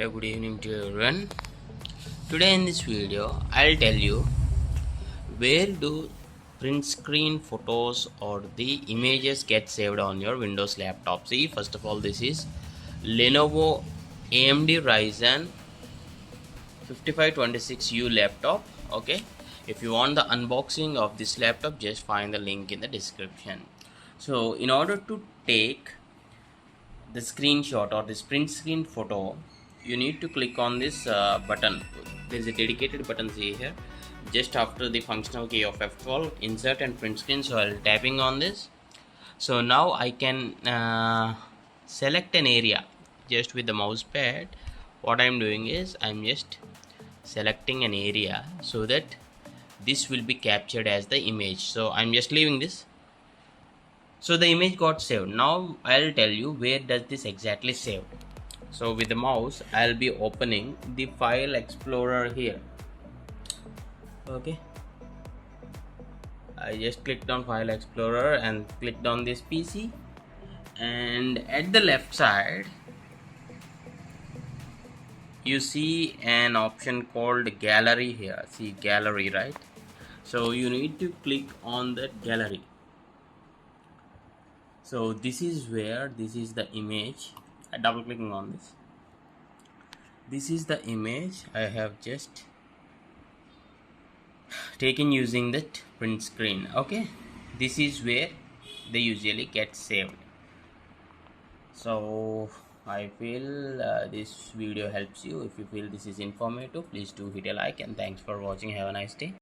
Very good evening to everyone. Today in this video I'll tell you where do print screen photos or the images get saved on your Windows laptop. See, first of all, this is Lenovo AMD Ryzen 5526U laptop. Okay, if you want the unboxing of this laptop, just find the link in the description. So in order to take the screenshot or this print screen photo, you need to click on this button. There is a dedicated button, see here, just after the functional key of F12, insert and print screen. So I'll tapping on this. So now I can select an area just with the mouse pad. What I'm doing is I'm just selecting an area so that this will be captured as the image. So I'm just leaving this. So the image got saved. Now I'll tell you where does this exactly save. So with the mouse I'll be opening the file explorer here. Okay, I just clicked on file explorer and clicked on this PC, and at the left side you see an option called gallery here. See gallery, right? So you need to click on that gallery. So this is where this is the image. Double clicking on this. This is the image I have just taken using that print screen. Okay, this is where they usually get saved. So I feel this video helps you. If you feel this is informative, please do hit a like, and thanks for watching. Have a nice day.